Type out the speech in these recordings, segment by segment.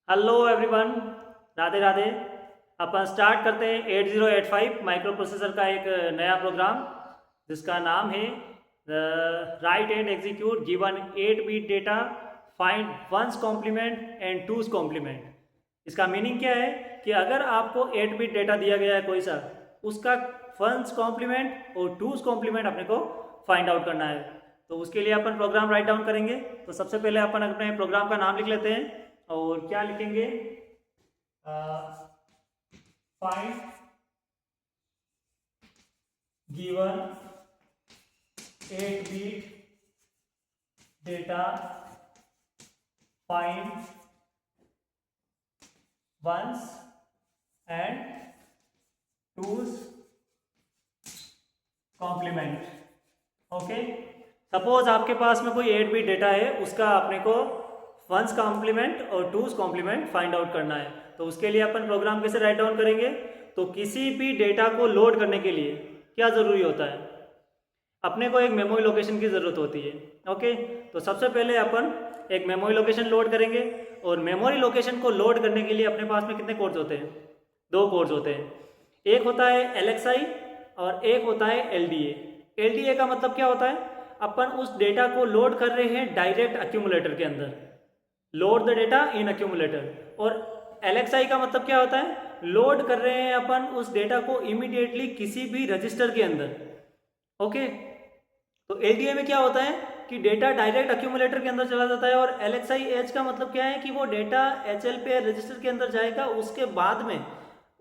Hello everyone, Radhe Radhe. अपन start करते हैं 8085 माइक्रो प्रोसेसर का एक नया प्रोग्राम जिसका नाम है write and execute given 8 bit data find one's complement and two's complement. इसका मीनिंग क्या है कि अगर आपको 8 बीट डेटा दिया गया है कोई सा, उसका वंस कॉम्प्लीमेंट और टूज कॉम्प्लीमेंट अपने को फाइंड आउट करना है। तो उसके लिए अपन प्रोग्राम राइट डाउन करेंगे। तो सबसे पहले अपन अपने प्रोग्राम का नाम लिख लेते हैं और क्या लिखेंगे, find given 8 bit data find one's and two's complement. Okay, suppose आपके पास में कोई 8 बीट डेटा है, उसका अपने को वंस कॉम्प्लीमेंट और टूज कॉम्प्लीमेंट फाइंड आउट करना है। तो उसके लिए अपन प्रोग्राम कैसे राइट डाउन करेंगे, तो किसी भी डेटा को लोड करने के लिए क्या ज़रूरी होता है, अपने को एक मेमोरी लोकेशन की ज़रूरत होती है। ओके, तो सबसे पहले अपन एक मेमोरी लोकेशन लोड करेंगे और मेमोरी लोकेशन को लोड करने के लिए अपने पास में कितने कोड्स होते हैं, 2 कोड्स होते हैं। एक होता है LXI और एक होता है LDA। LDA का मतलब क्या होता है, अपन उस डेटा को लोड कर रहे हैं डायरेक्ट अक्यूमुलेटर के अंदर, load the data in accumulator. और LXI का मतलब क्या होता है, लोड कर रहे हैं अपन उस डेटा को इमीडिएटली किसी भी रजिस्टर के अंदर। ओके, तो LDA में क्या होता है कि डेटा डायरेक्ट अक्यूमुलेटर के अंदर चला जाता है। और LXI का मतलब क्या है कि वो डेटा HL पे रजिस्टर के अंदर जाएगा, उसके बाद में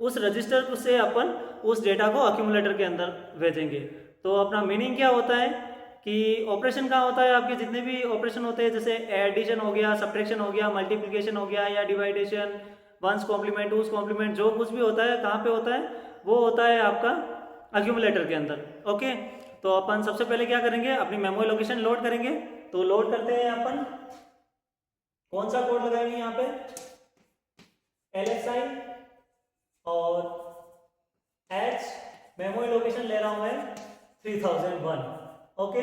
उस रजिस्टर से अपन उस डेटा को अक्यूमुलेटर के अंदर भेजेंगे। तो अपना मीनिंग क्या होता है कि ऑपरेशन कहाँ होता है, आपके जितने भी ऑपरेशन होते हैं जैसे एडिशन हो गया, सब्ट्रैक्शन हो गया, मल्टीप्लिकेशन हो गया या डिवाइडेशन, वंस कॉम्प्लीमेंट, टूज कॉम्प्लीमेंट, जो कुछ भी होता है कहाँ पे होता है, वो होता है आपका अक्यूमुलेटर के अंदर। ओके, तो अपन सबसे पहले क्या करेंगे, अपनी मेमोरी लोकेशन लोड करेंगे। तो लोड करते हैं अपन, कौन सा कोड लगाएंगे यहाँ पे, LXI और H। मेमोरी लोकेशन ले रहा हूं मैं 3001। ओके,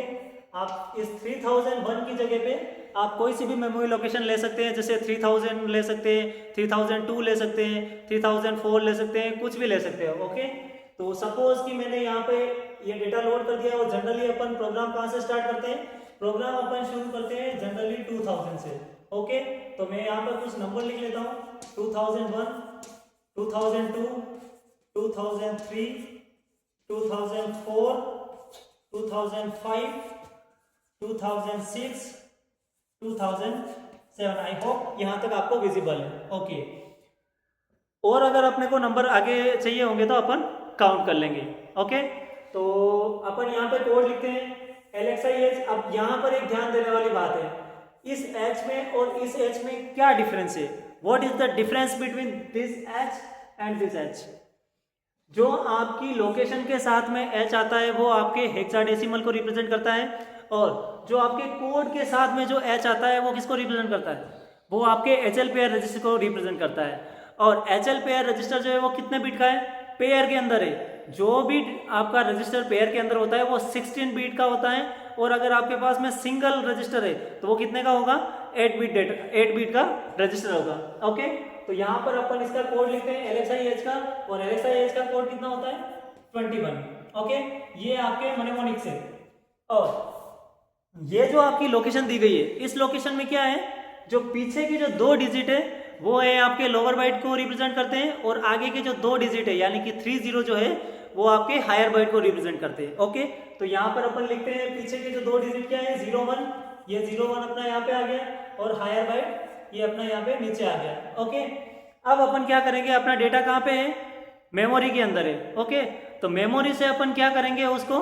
आप इस 3001 की जगह पे आप कोई सी भी मेमोरी लोकेशन ले सकते हैं, जैसे 3000 ले सकते हैं, 3002 ले सकते हैं, 3004 ले सकते हैं, कुछ भी ले सकते हो। ओके, तो सपोज कि मैंने यहाँ पे ये डेटा लोड कर दिया और जनरली अपन प्रोग्राम कहाँ से स्टार्ट करते हैं, प्रोग्राम अपन शुरू करते हैं जनरली 2000 से। ओके, तो मैं यहाँ पर कुछ नंबर लिख लेता हूँ, 2001, 2002, 2003, 2004, 2005, 2006, 2007। आई होप यहां तक आपको विजिबल है। ओके, और अगर अपने को नंबर आगे चाहिए होंगे तो अपन काउंट कर लेंगे। ओके, तो अपन यहाँ पे कोड लिखते हैं LXI। अब यहाँ पर एक ध्यान देने वाली बात है, इस H में और इस H में क्या डिफरेंस है, what is the difference between this H and this H। जो आपकी लोकेशन के साथ में H आता है वो आपके हेक्साडेसिमल को रिप्रेजेंट करता है, और जो आपके कोड के साथ में जो H आता है वो किसको रिप्रेजेंट करता है, वो आपके HL पेयर रजिस्टर को रिप्रेजेंट करता है। और HL पेयर रजिस्टर जो है वो कितने बिट का है, पेयर के अंदर है। जो भी आपका रजिस्टर पेयर के अंदर होता है वो 16 बीट का होता है, और अगर आपके पास में सिंगल रजिस्टर है तो वो कितने का होगा, 8 बीट का रजिस्टर होगा। ओके, तो यहाँ पर अपन इसका कोड लिखते हैं LXI का, और LXI का कोड कितना होता है, 21। ओके, ये आपके मनेमोनिक्स है। और ये जो आपकी लोकेशन दी गई है, इस लोकेशन में क्या है, जो पीछे की जो 2 डिजिट है वो है आपके लोअर बाइट को रिप्रेजेंट करते हैं, और आगे के जो 2 डिजिट है यानी कि 30 जो है वो आपके हायर बाइट को रिप्रेजेंट करते हैं। ओके, तो यहाँ पर अपन लिखते हैं पीछे के जो 2 डिजिट क्या है, 01, ये 01 अपना यहाँ पे आ गया, और हायर बाइट ये अपना यहाँ पे नीचे आ गया। ओके, अब अपन क्या करेंगे, अपना डेटा कहाँ पे है, मेमोरी के अंदर है। ओके, तो मेमोरी से अपन क्या करेंगे, उसको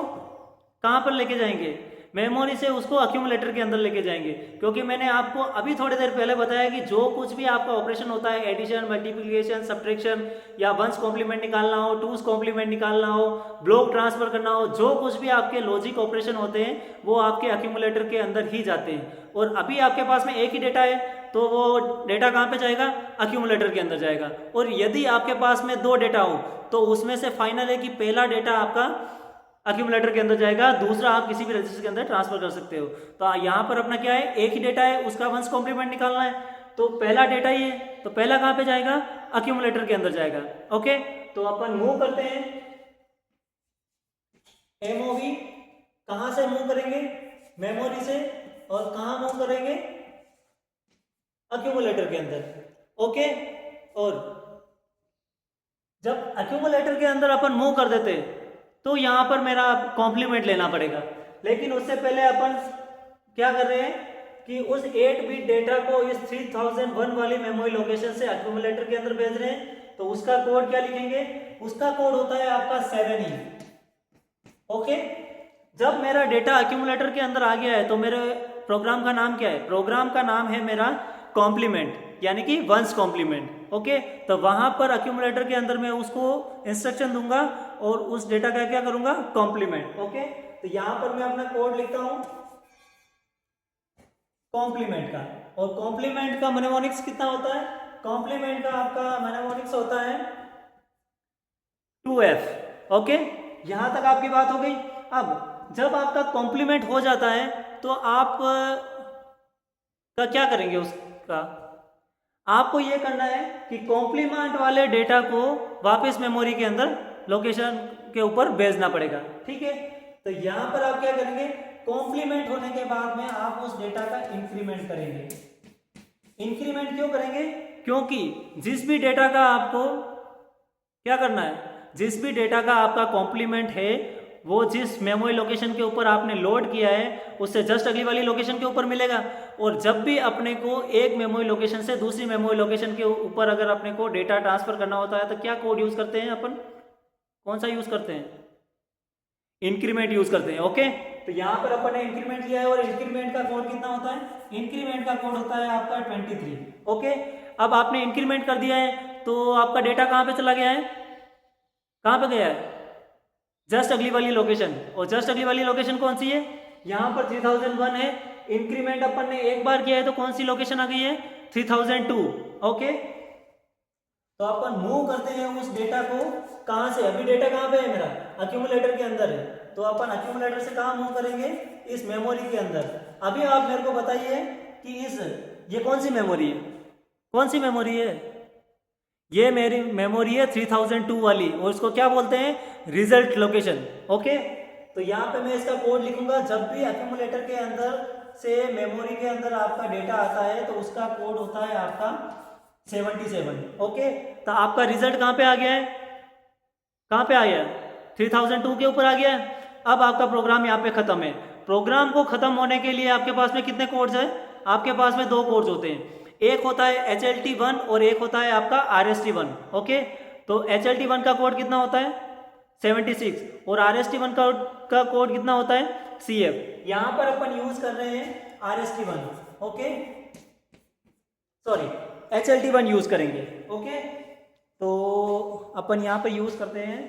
कहाँ पर लेके जाएंगे, मेमोरी से उसको अक्यूमुलेटर के अंदर लेके जाएंगे। क्योंकि मैंने आपको अभी थोड़ी देर पहले बताया कि जो कुछ भी आपका ऑपरेशन होता है, एडिशन, मल्टीप्लिकेशन, सब्ट्रैक्शन, या वंस कॉम्प्लीमेंट निकालना हो, टूज कॉम्प्लीमेंट निकालना हो, ब्लॉक ट्रांसफर करना हो, जो कुछ भी आपके लॉजिक ऑपरेशन होते हैं वो आपके अक्यूमुलेटर के अंदर ही जाते हैं। और अभी आपके पास में एक ही डेटा है तो वो डेटा कहाँ पे जाएगा, अक्यूमुलेटर के अंदर जाएगा। और यदि आपके पास में 2 डेटा हो तो उसमें से फाइनल है कि पहला डेटा आपका अक्यूमुलेटर के अंदर जाएगा, दूसरा आप किसी भी रजिस्टर के अंदर ट्रांसफर कर सकते हो। तो यहाँ पर अपना क्या है, एक ही डेटा है, उसका वंस कॉम्प्लीमेंट निकालना है। तो पहला डेटा ये तो पहला कहाँ पे जाएगा, अक्यूमुलेटर के अंदर जाएगा। ओके, तो अपन मूव करते हैं एमओवी, कहाँ से मूव करेंगे, मेमोरी से, और कहाँ मूव करेंगे, अक्यूमुलेटर के अंदर। ओके, और जब अक्यूमुलेटर के अंदर अपन मूव कर देते तो यहां पर मेरा कॉम्प्लीमेंट लेना पड़ेगा, लेकिन उससे पहले अपन क्या कर रहे हैं कि उस 8 बिट डेटा को इस 3001 वाली मेमोरी लोकेशन से अक्यूमुलेटर के अंदर भेज रहे हैं। तो उसका कोड क्या लिखेंगे, उसका कोड होता है आपका 7E। ओके, जब मेरा डेटा अक्यूमुलेटर के अंदर आ गया है तो मेरे प्रोग्राम का नाम क्या है, प्रोग्राम का नाम है मेरा कॉम्प्लीमेंट, यानी कि वंस कॉम्प्लीमेंट। ओके, तो वहां पर अक्यूमुलेटर के अंदर मैं उसको इंस्ट्रक्शन दूंगा और उस डेटा का क्या करूंगा, कॉम्प्लीमेंट। ओके, तो यहां पर मैं अपना कोड लिखता हूं कॉम्प्लीमेंट का, और कॉम्प्लीमेंट का मेनेमोनिक्स कितना होता है, कॉम्प्लीमेंट का आपका मेनेमोनिक्स होता है 2F। ओके, यहां तक आपकी बात हो गई। अब जब आपका कॉम्प्लीमेंट हो जाता है तो आप का क्या करेंगे, उसका आपको ये करना है कि कॉम्प्लीमेंट वाले डेटा को वापस मेमोरी के अंदर लोकेशन के ऊपर भेजना पड़ेगा। ठीक है, तो यहां पर आप क्या करेंगे, कॉम्प्लीमेंट होने के बाद में आप उस डेटा का इंक्रीमेंट करेंगे। इंक्रीमेंट क्यों करेंगे, क्योंकि जिस भी डेटा का आपको क्या करना है, जिस भी डेटा का आपका कॉम्प्लीमेंट है वो जिस मेमोरी लोकेशन के ऊपर आपने लोड किया है उससे जस्ट अगली वाली लोकेशन के ऊपर मिलेगा। और जब भी अपने को एक मेमोरी लोकेशन से दूसरी मेमोरी लोकेशन के ऊपर अगर अपने को डेटा ट्रांसफर करना होता है तो क्या कोड यूज करते हैं अपन, कौन सा यूज करते हैं, इंक्रीमेंट यूज करते हैं। ओके, तो यहां पर अपन ने इंक्रीमेंट लिया है और इंक्रीमेंट का कोड कितना होता है, इंक्रीमेंट का कोड होता है आपका 23। ओके, अब आपने इंक्रीमेंट कर दिया है तो आपका डेटा कहां पे चला गया है, कहां पे गया है, जस्ट अगली वाली लोकेशन। और जस्ट अगली वाली लोकेशन कौन सी है, यहां पर 3001 है। इंक्रीमेंट अपन ने एक बार किया है तो कौन सी लोकेशन आ गई है, 3002। ओके, तो अपन मूव करते हैं उस डेटा को, कहां से, अभी डेटा कहां पे है मेरा, अक्यूमुलेटर के अंदर है, तो अपन अक्यूमुलेटर से कहां मूव करेंगे, इस मेमोरी के अंदर। अभी आप मेरे को बताइए कि ये कौन सी मेमोरी है, कौन सी मेमोरी है, ये मेरी मेमोरी है 3002 वाली, और इसको क्या बोलते हैं, रिजल्ट लोकेशन। ओके, तो यहाँ पे मैं इसका कोड लिखूंगा, जब भी अक्यूमुलेटर के अंदर से मेमोरी के अंदर आपका डेटा आता है तो उसका कोड होता है आपका 77। ओके, तो आपका रिजल्ट कहाँ पे आ गया है, कहाँ पे आ गया, 3002 के ऊपर आ गया है। अब आपका प्रोग्राम यहाँ पे खत्म है। प्रोग्राम को खत्म होने के लिए आपके पास में कितने कोड्स है, आपके पास में 2 कोड्स होते हैं, एक होता है HLT1 और एक होता है आपका RST1। ओके, तो HLT1 का कोड कितना होता है 76 और RST1 का कोड कितना होता है CF। यहां पर अपन यूज कर रहे हैं RST1। Okay, sorry HLT1 use करेंगे। ओके, तो अपन यहां पर यूज करते हैं,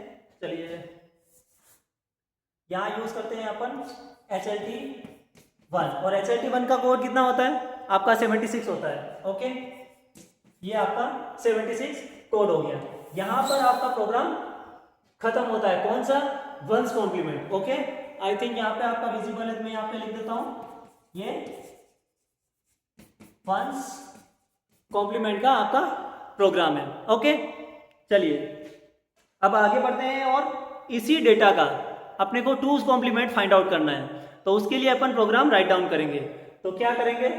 चलिए यहां यूज करते हैं अपन HLT1, और HLT1 का कोड कितना होता है आपका 76 होता है। ओके, ये आपका 76 कोड हो गया। यहां पर आपका प्रोग्राम खत्म होता है, कौन सा, one's complement. Okay, I think यहां पे आपका विजिबल है, मैं यहां पे लिख देता हूं, ये वंस कॉम्प्लीमेंट का आपका प्रोग्राम है। ओके, चलिए अब आगे बढ़ते हैं और इसी डेटा का अपने को टूज कॉम्प्लीमेंट फाइंड आउट करना है, तो उसके लिए अपन प्रोग्राम राइट डाउन करेंगे। तो क्या करेंगे,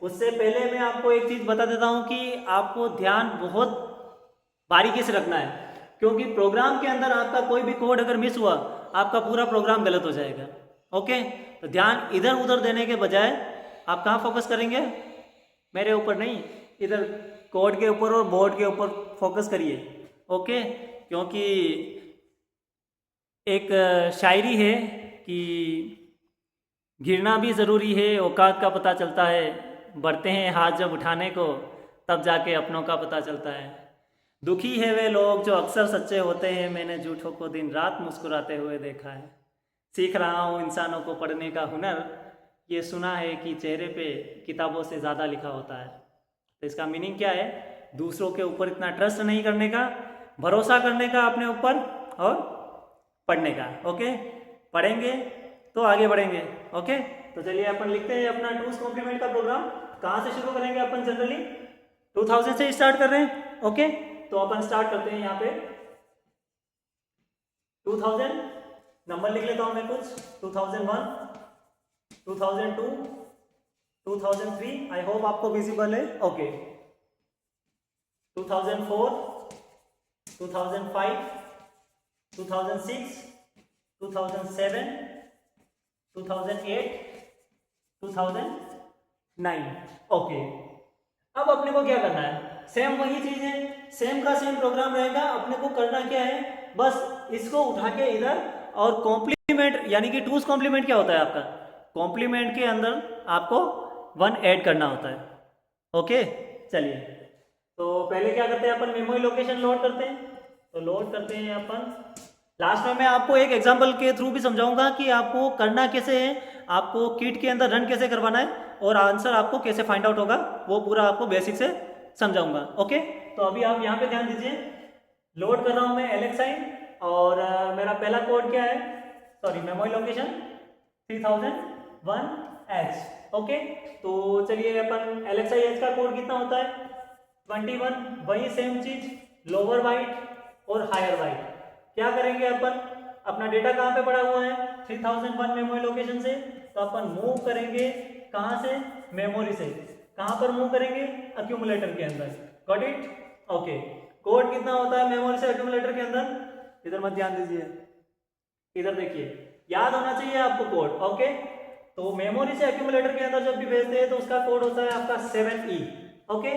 उससे पहले मैं आपको एक चीज बता देता हूं कि आपको ध्यान बहुत बारीकी से रखना है, क्योंकि प्रोग्राम के अंदर आपका कोई भी कोड अगर मिस हुआ आपका पूरा प्रोग्राम गलत हो जाएगा। ओके, तो ध्यान इधर उधर देने के बजाय आप कहाँ फोकस करेंगे, मेरे ऊपर नहीं, इधर कोड के ऊपर और बोर्ड के ऊपर फोकस करिए। ओके, क्योंकि एक शायरी है कि गिरना भी ज़रूरी है, औकात का पता चलता है, बढ़ते हैं हाथ जब उठाने को तब जाके अपनों का पता चलता है। दुखी है वे लोग जो अक्सर सच्चे होते हैं, मैंने झूठों को दिन रात मुस्कुराते हुए देखा है। सीख रहा हूँ इंसानों को पढ़ने का हुनर, ये सुना है कि चेहरे पे किताबों से ज़्यादा लिखा होता है। तो इसका मीनिंग क्या है, दूसरों के ऊपर इतना ट्रस्ट नहीं करने का, भरोसा करने का अपने ऊपर, और पढ़ने का। ओके, पढ़ेंगे तो आगे बढ़ेंगे। ओके, तो चलिए अपन लिखते हैं अपना टूज कॉम्प्लीमेंट का प्रोग्राम। कहाँ से शुरू करेंगे अपन जनरली, 2000 से स्टार्ट कर रहे हैं। ओके, तो अपन स्टार्ट करते हैं यहाँ पे 2000, नंबर लिख लेता हूँ मैं कुछ, 2001, 2002, 2003, आई होप आपको विजिबल है। ओके, 2004, 2005, 2006, 2007, 2008, 2009। ओके, अब अपने को क्या करना है, सेम वही चीज है, सेम का सेम प्रोग्राम रहेगा। अपने को करना क्या है, बस इसको उठा के इधर, और कॉम्प्लीमेंट यानी कि टूज कॉम्प्लीमेंट क्या होता है आपका, कॉम्प्लीमेंट के अंदर आपको 1 ऐड करना होता है। ओके, चलिए, तो पहले क्या करते हैं अपन, मेमोरी लोकेशन लोड करते हैं। तो लोड करते हैं अपन, लास्ट में मैं आपको एक एग्जांपल के थ्रू भी समझाऊंगा कि आपको करना कैसे है, आपको किट के अंदर रन कैसे करवाना है, और आंसर आपको कैसे फाइंड आउट होगा, वो पूरा आपको बेसिक से समझाऊंगा। ओके, तो अभी आप यहाँ पे ध्यान दीजिए, लोड कर रहा हूँ मैं LXI, और मेरा पहला कोड क्या है, sorry memory location 3001H। Okay, तो चलिए अपन LXI-H का कोड कितना होता है 21, वही सेम चीज, लोअर बाइट और हायर बाइट। क्या करेंगे अपन, अपना डेटा कहाँ पे पड़ा हुआ है 3001 मेमोरी लोकेशन से, तो अपन मूव करेंगे कहाँ से, मेमोरी से, कहाँ पर मूव करेंगे, अक्यूमुलेटर के अंदर। Got it? ओके, कोड कितना होता है मेमोरी से अक्यूमुलेटर के अंदर, इधर मत ध्यान दीजिए, इधर देखिए, याद होना चाहिए आपको कोड। ओके, तो मेमोरी से अक्यूमुलेटर के अंदर जब भी भेजते हैं तो उसका कोड होता है आपका 7E। ओके,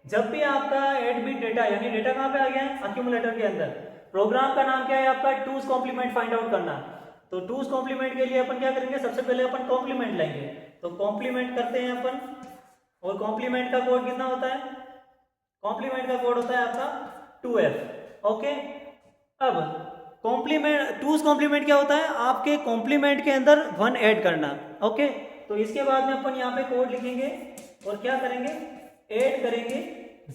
जब भी आपका 8 बिट डेटा, यानी डेटा कहाँ पे आ गया है अक्यूमुलेटर के अंदर, प्रोग्राम का नाम क्या है आपका, टूज कॉम्प्लीमेंट फाइंड आउट करना। तो टूज कॉम्प्लीमेंट के लिए अपन क्या करेंगे, सबसे पहले अपन कॉम्प्लीमेंट लेंगे, तो कॉम्प्लीमेंट करते हैं अपन, और कॉम्प्लीमेंट का कोड कितना होता है, कॉम्प्लीमेंट का कोड होता है आपका 2F। ओके, अब कॉम्प्लीमेंट, टूज कॉम्प्लीमेंट क्या होता है, आपके कॉम्प्लीमेंट के अंदर 1 ऐड करना। ओके, तो इसके बाद में अपन यहाँ पे कोड लिखेंगे और क्या करेंगे, ऐड करेंगे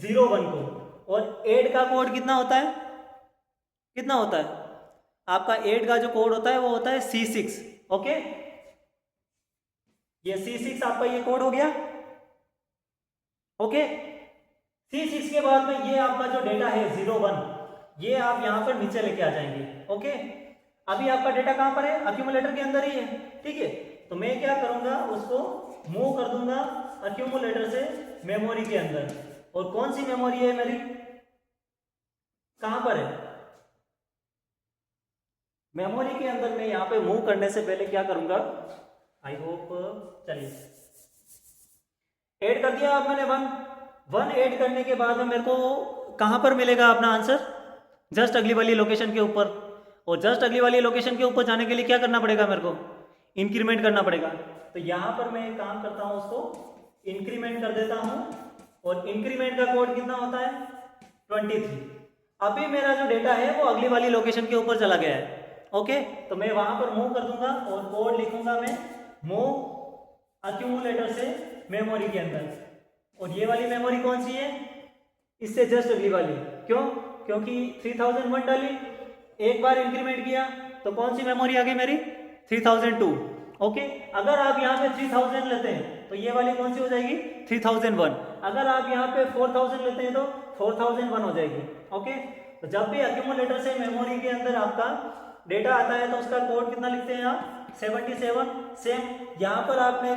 01 को, और ऐड का कोड कितना होता है, कितना होता है आपका ऐड का जो कोड होता है वो होता है C6। ओके, ये C6 आपका ये कोड हो गया। ओके, C6 के बाद में ये आपका जो डेटा है 01, ये आप यहां पर नीचे लेके आ जाएंगे। ओके, अभी आपका डेटा कहां पर है, अक्यूमुलेटर के अंदर ही है। ठीक है, तो मैं क्या करूंगा, उसको मूव कर दूंगा अक्यूमुलेटर से मेमोरी के अंदर। और कौन सी मेमोरी है मेरी, कहां पर है मेमोरी के अंदर, मैं यहाँ पे मूव करने से पहले क्या करूंगा, आई होप, चलिए ऐड कर दिया आप मैंने 1 ऐड करने के बाद में मेरे को कहां पर मिलेगा अपना आंसर, जस्ट अगली वाली लोकेशन के ऊपर। और जस्ट अगली वाली लोकेशन के ऊपर जाने के लिए क्या करना पड़ेगा, मेरे को इंक्रीमेंट करना पड़ेगा। तो यहां पर मैं एक काम करता हूं, उसको इंक्रीमेंट कर देता हूं, और इंक्रीमेंट का कोड कितना होता है 23। अभी मेरा जो डेटा है वो अगली वाली लोकेशन के ऊपर चला गया है। ओके, तो मैं वहां पर मूव कर दूंगा और कोड लिखूंगा मैं, मूव अक्यूमुलेटर से मेमोरी के अंदर। और ये वाली मेमोरी कौन सी है, इससे जस्ट अगली वाली। क्यों, क्योंकि 3001 डाली, एक बार इंक्रीमेंट किया तो कौन सी मेमोरी आ गई मेरी 3002। ओके, अगर आप यहाँ पे 3000 लेते हैं तो ये वाली कौन सी हो जाएगी 3001। अगर आप यहाँ पे 4000 लेते हैं तो 4001 हो जाएगी। ओके, तो जब भी अक्यूमुलेटर से मेमोरी के अंदर आपका डेटा आता है तो उसका कोड कितना लिखते हैं आप 77। सेम यहाँ पर आपने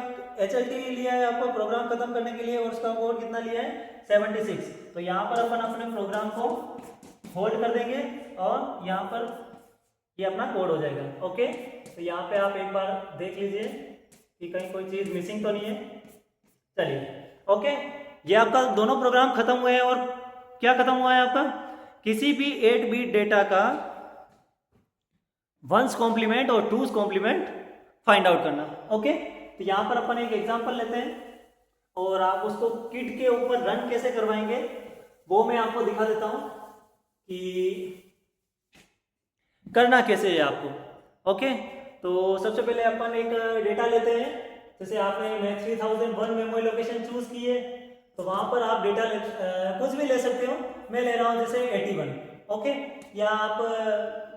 HLT लिया है आपको प्रोग्राम खत्म करने के लिए, और उसका कोड कितना लिया है 76। तो यहाँ पर अपन अपने प्रोग्राम को होल्ड कर देंगे और यहाँ पर ये अपना कोड हो जाएगा। ओके, तो यहाँ पे आप एक बार देख लीजिए कि कहीं कोई चीज़ मिसिंग तो नहीं है। चलिए, ओके, ये आपका दोनों प्रोग्राम खत्म हुए हैं। और क्या खत्म हुआ है आपका, किसी भी 8 बिट डेटा का 1's कॉम्प्लीमेंट और 2's कॉम्प्लीमेंट फाइंड आउट करना। ओके, तो यहाँ पर अपन एक एग्जांपल लेते हैं और आप उसको किट के ऊपर रन कैसे करवाएंगे वो मैं आपको दिखा देता हूँ कि करना कैसे है आपको। ओके, तो सबसे पहले अपन एक डेटा लेते हैं, जैसे आपने मैं 3001 मेमोरी लोकेशन चूज की है, तो वहां पर आप डेटा कुछ भी ले सकते हो। मैं ले रहा हूँ जैसे 81। ओके, या आप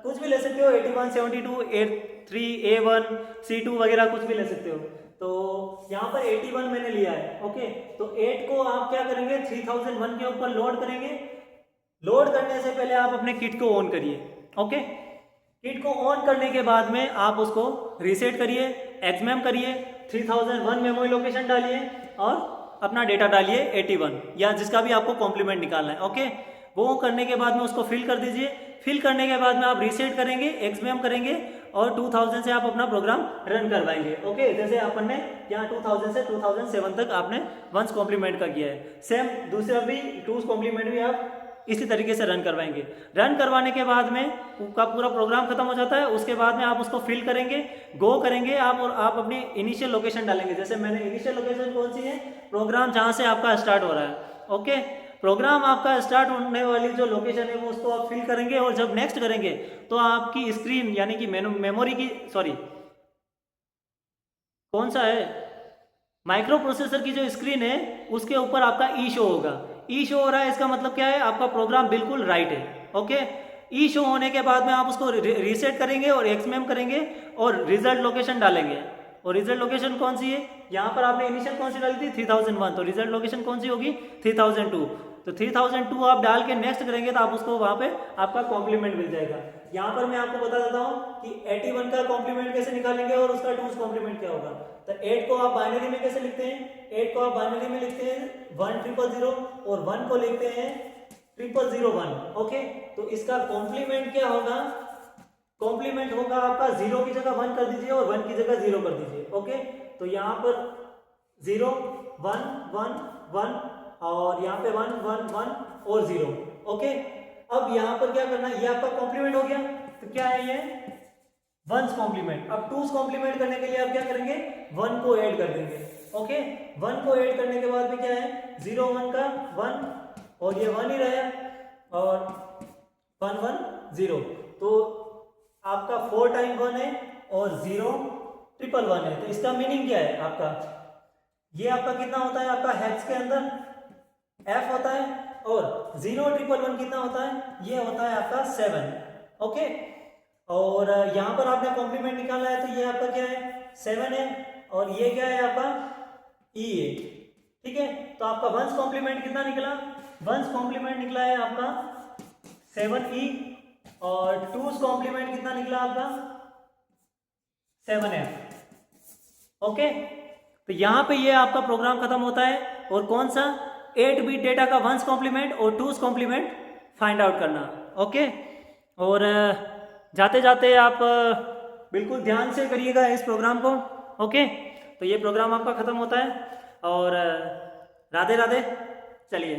कुछ भी ले सकते हो, 81, 72, 83, A1, C2 वगैरह कुछ भी ले सकते हो। तो यहाँ पर 81 मैंने लिया है। ओके, तो 8 को आप क्या करेंगे, 3001 के ऊपर लोड करेंगे। लोड करने से पहले आप अपने किट को ऑन करिए। ओके, किट को ऑन करने के बाद में आप उसको रीसेट करिए, एक्समेम करिए, 3001 मेमोरी लोकेशन डालिए और अपना डेटा डालिए 81 या जिसका भी आपको कॉम्प्लीमेंट निकालना है। ओके, वो करने के बाद में उसको फिल कर दीजिए। फिल करने के बाद में आप रीसेट करेंगे, एक्समेम करेंगे और 2000 से आप अपना प्रोग्राम रन करवाएंगे। ओके, जैसे अपन ने यहाँ 2000 से 2007 तक आपने वंस कॉम्प्लीमेंट का किया है, सेम दूसरा भी टूस कॉम्प्लीमेंट भी आप इसी तरीके से रन करवाएंगे। रन करवाने के बाद में आपका पूरा प्रोग्राम खत्म हो जाता है। उसके बाद में आप उसको फिल करेंगे, गो करेंगे आप और आप अपनी इनिशियल लोकेशन डालेंगे। जैसे मैंने इनिशियल लोकेशन कौन सी है, प्रोग्राम जहाँ से आपका स्टार्ट हो रहा है। ओके, प्रोग्राम आपका स्टार्ट होने वाली जो लोकेशन है वो उसको आप फिल करेंगे और जब नेक्स्ट करेंगे तो आपकी स्क्रीन यानी कि मेमोरी की कौन सा है, माइक्रो प्रोसेसर की जो स्क्रीन है उसके ऊपर आपका ई शो होगा। ई शो हो रहा है, इसका मतलब क्या है, आपका प्रोग्राम बिल्कुल राइट है। ओके, ई शो होने के बाद में आप उसको रीसेट करेंगे और एक्समेम करेंगे और रिजल्ट लोकेशन डालेंगे। और रिजल्ट लोकेशन कौन सी है, यहाँ पर आपने इनिशियल कौन सी डाली थी 3001, तो रिजल्ट लोकेशन कौन सी होगी 3002। तो 3002 आप डाल के नेक्स्ट करेंगे तो आप उसको वहाँ पे आपका कॉम्प्लीमेंट मिल जाएगा। यहाँ पर मैं आपको बता देता हूँ कि 81 का कॉम्प्लीमेंट कैसे निकालेंगे और उसका 2's कॉम्प्लीमेंट क्या होगा। तो 8 को आप बाइनरी में कैसे लिखते हैं, 8 को आप बाइनरी में लिखते हैं 1000 और 1 को लिखते हैं 0001। ओके, तो इसका कॉम्प्लीमेंट क्या होगा, कॉम्प्लीमेंट होगा आपका 0 की जगह 1 कर दीजिए और 1 की जगह 0 कर दीजिए। ओके, तो यहाँ पर 0 1 1 1 और यहाँ पे 1 1 1 और 0। ओके, अब यहाँ पर क्या करना है, ये आपका कॉम्प्लीमेंट हो गया। तो क्या है ये वंस कॉम्प्लीमेंट। अब टूस कॉम्प्लीमेंट करने के लिए आप क्या करेंगे, 1 को ऐड कर देंगे। ओके, 1 को ऐड करने के बाद में क्या है, 0 1 का 1 और ये 1 ही रहा और 1 1 0। तो आपका 4 टाइम 1 है और 0 ट्रिपल 1 है। तो इसका मीनिंग क्या है आपका, ये आपका कितना होता है, आपका हेक्स के अंदर F होता है और 0 ट्रिपल 1 कितना होता है, ये होता है आपका 7। ओके, और यहाँ पर आपने कॉम्प्लीमेंट निकाला है तो ये आपका क्या है 7 है और ये क्या है आपका E है। ठीक है, तो आपका वंस कॉम्प्लीमेंट कितना निकला, वंस कॉम्प्लीमेंट निकला है आपका 7E और टूस कॉम्प्लीमेंट कितना निकला आपका 7F। ओके, तो यहाँ पे ये आपका प्रोग्राम खत्म होता है। और कौन सा 8 बिट डेटा का वंस कॉम्प्लीमेंट और टूस कॉम्प्लीमेंट फाइंड आउट करना। ओके, और जाते जाते आप बिल्कुल ध्यान से करिएगा इस प्रोग्राम को। ओके, तो ये प्रोग्राम आपका खत्म होता है और राधे राधे, चलिए।